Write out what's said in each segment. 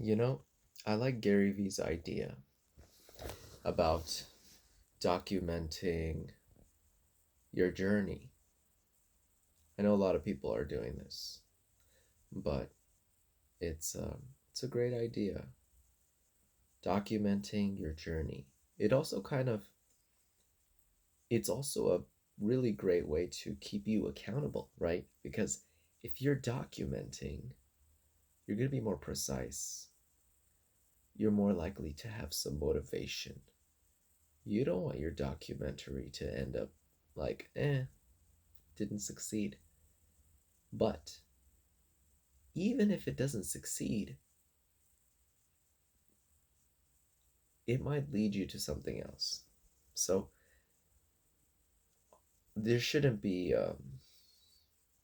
You know, I like Gary Vee's idea about documenting your journey. I know a lot of people are doing this, but it's it's a great idea. Documenting your journey. It also kind of it's also a really great way to keep you accountable, right? Because if you're documenting, you're going to be more precise. You're more likely to have some motivation. You don't want your documentary to end up like, didn't succeed. But even if it doesn't succeed, it might lead you to something else. So there shouldn't be,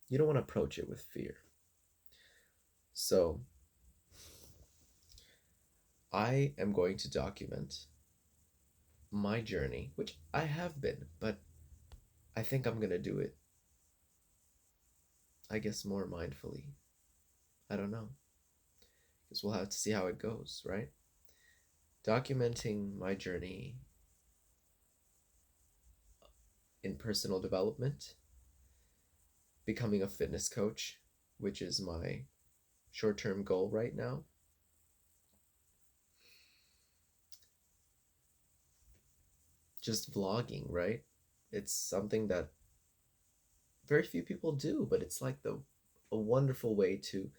you don't want to approach it with fear. So I am going to document my journey, which I have been, but I think I'm going to do it, I guess, more mindfully. I don't know. Because we'll have to see how it goes, right? Documenting my journey in personal development, becoming a fitness coach, which is my short term goal right now. Just vlogging, right? It's something that very few people do, but it's like a wonderful way to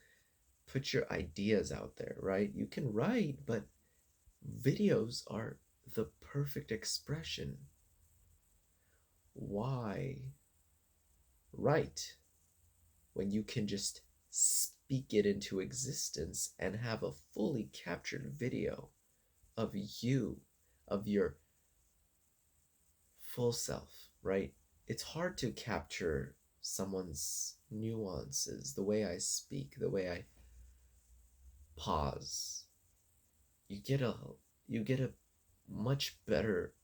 put your ideas out there, right? You can write, but videos are the perfect expression. Why write when you can just speak it into existence and have a fully captured video of you, of your full self, right? It's hard to capture someone's nuances, the way I speak, the way I pause. You get a you get a much better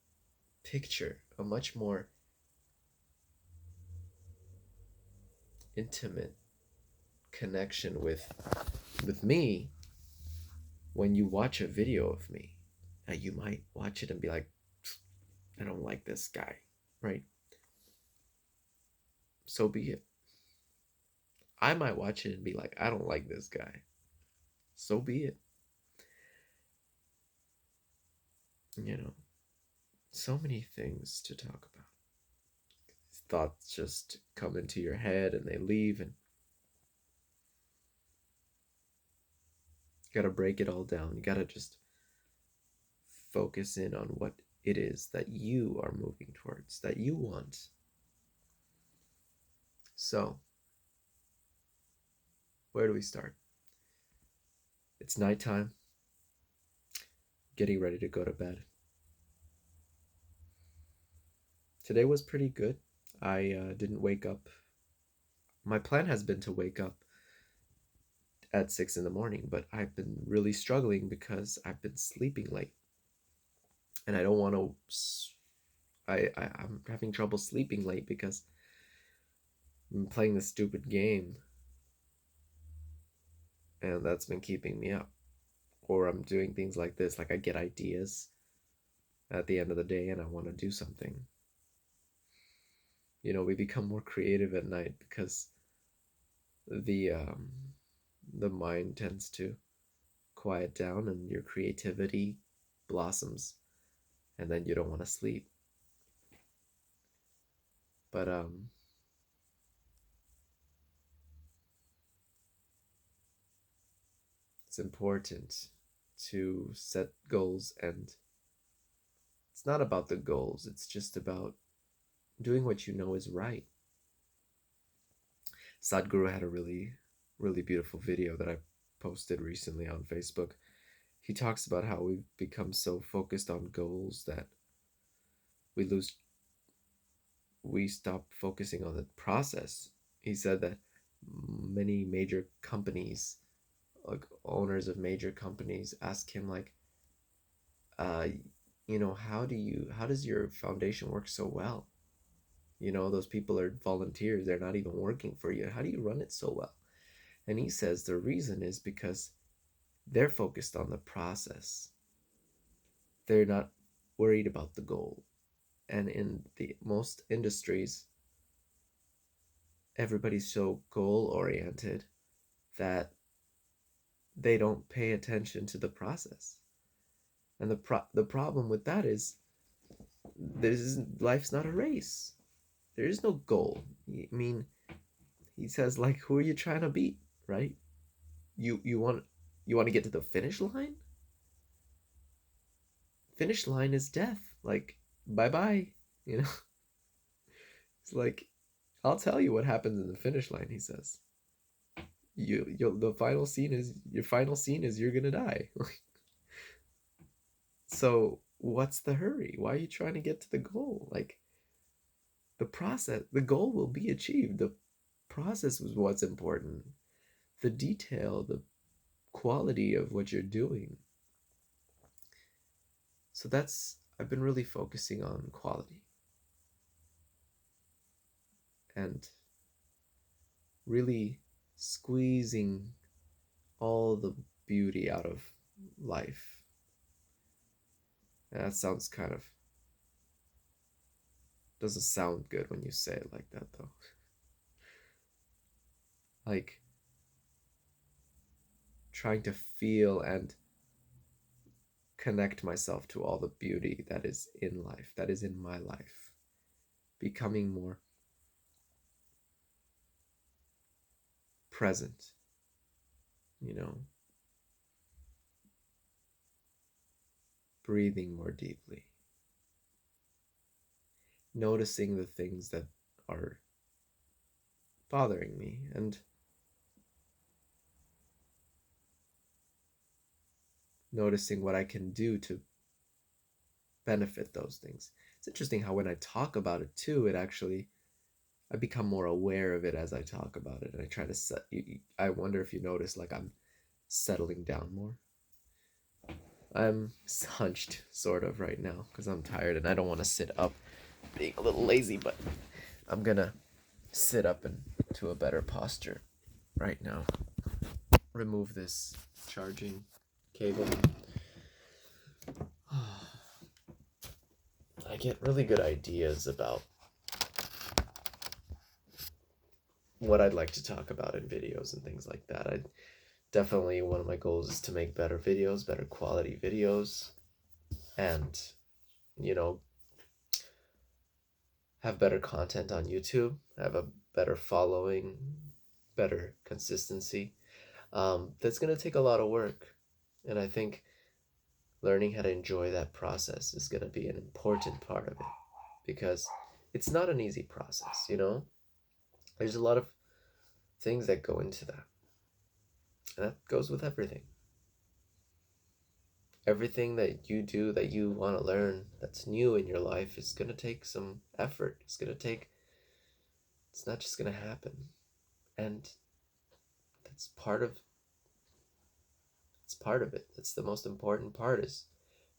picture, a much more intimate connection with me when you watch a video of me. Now you might watch it and be like, I don't like this guy, right? So be it. I might watch it and be like, I don't like this guy. So be it. You know, so many things to talk about. Thoughts just come into your head and they leave, and you gotta break it all down. You gotta just focus in on what it is that you are moving towards, that you want. So, where do we start? It's nighttime, getting ready to go to bed. Today was pretty good. I didn't wake up. My plan has been to wake up at 6 in the morning, but I've been really struggling because I've been sleeping late. And I don't want to. I'm having trouble sleeping late because I'm playing this stupid game, and that's been keeping me up. Or I'm doing things like this, like I get ideas at the end of the day and I want to do something. We become more creative at night because the um, the mind tends to quiet down and your creativity blossoms, and then you don't want to sleep. But it's important to set goals, and it's not about the goals, it's just about doing what you know is right. Sadhguru had a really beautiful video that I posted recently on Facebook. He talks about how we've become so focused on goals that we lose we stop focusing on the process. He said that many major companies, like owners of major companies, ask him like, uh, how does your foundation work so well? Those people are volunteers, they're not even working for you. How do you run it so well? And he says the reason is because they're focused on the process. They're not worried about the goal. And in the most industries, everybody's so goal oriented that they don't pay attention to the process. And the problem with that is life's not a race. There is no goal. I mean, he says like, who are you trying to beat, right? You want to get to the finish line? Finish line is death. Like, bye bye. You know, it's like, I'll tell you what happens in the finish line. He says, the final scene is your final scene is you're gonna die. So what's the hurry? Why are you trying to get to the goal? Like, the goal will be achieved. The process was what's important. The detail, the quality of what you're doing. So I've been really focusing on quality and really squeezing all the beauty out of life. And that sounds kind of, doesn't sound good when you say it like that though. Like, trying to feel and connect myself to all the beauty that is in life, that is in my life. Becoming more present, you know, breathing more deeply, noticing the things that are bothering me, and noticing what I can do to benefit those things. It's interesting how when I talk about it too, I become more aware of it as I talk about it, and I try to I wonder if you notice, like, I'm settling down more. I'm hunched sort of right now because I'm tired and I don't want to sit up, being a little lazy, but I'm gonna sit up into a better posture right now. Remove this charging cable. I get really good ideas about what I'd like to talk about in videos and things like that. I definitely, one of my goals is to make better videos, better quality videos, and, you know, have better content on YouTube, have a better following, better consistency. That's going to take a lot of work. And I think learning how to enjoy that process is going to be an important part of it, because it's not an easy process, you know? There's a lot of things that go into that. And that goes with everything. Everything that you do, that you want to learn, that's new in your life, is going to take some effort. It's not just going to happen. And that's part of it. That's the most important part, is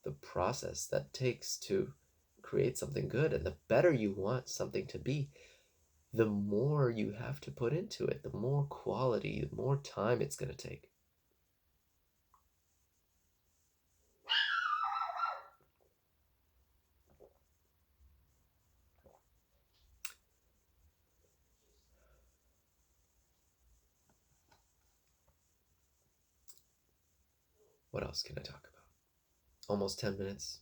the process that takes to create something good. And the better you want something to be, the more you have to put into it, the more quality, the more time it's going to take. What else can I talk about? Almost 10 minutes.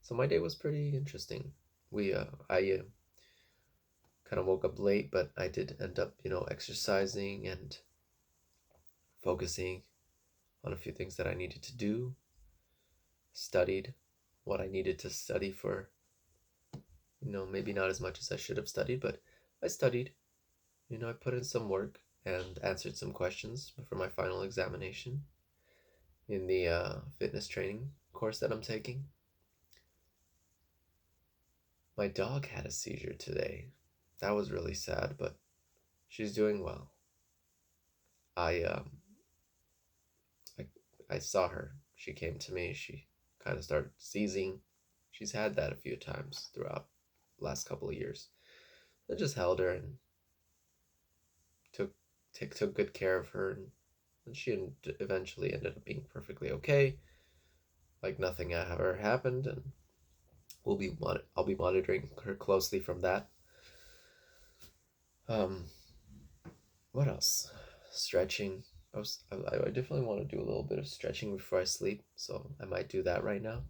So my day was pretty interesting. I kind of woke up late, but I did end up, exercising and focusing on a few things that I needed to do. Studied what I needed to study for, maybe not as much as I should have studied, but I studied. I put in some work and answered some questions for my final examination in the fitness training course that I'm taking. My dog had a seizure today. That was really sad, but she's doing well. I I, I saw her. She came to me. She kind of started seizing. She's had that a few times throughout the last couple of years. I just held her and took good care of her and And she eventually ended up being perfectly okay, like nothing ever happened, and I'll be monitoring her closely from that. Um, what else? Stretching. I definitely want to do a little bit of stretching before I sleep, so I might do that right now.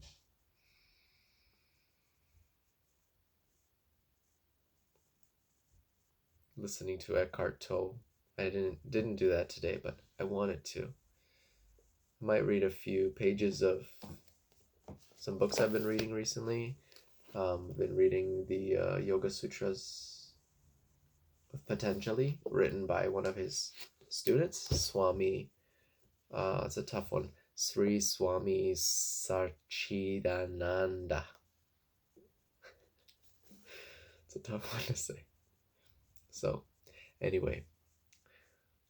Listening to Eckhart Tolle. I didn't do that today, but I wanted to. I might read a few pages of some books I've been reading recently. I've been reading the Yoga Sutras of Patanjali, written by one of his students, Swami. It's a tough one. Sri Swami Sarchidananda. It's a tough one to say. So, anyway,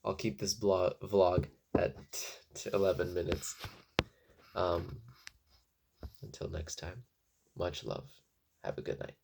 I'll keep this vlog at 11 minutes. Until next time, much love. Have a good night.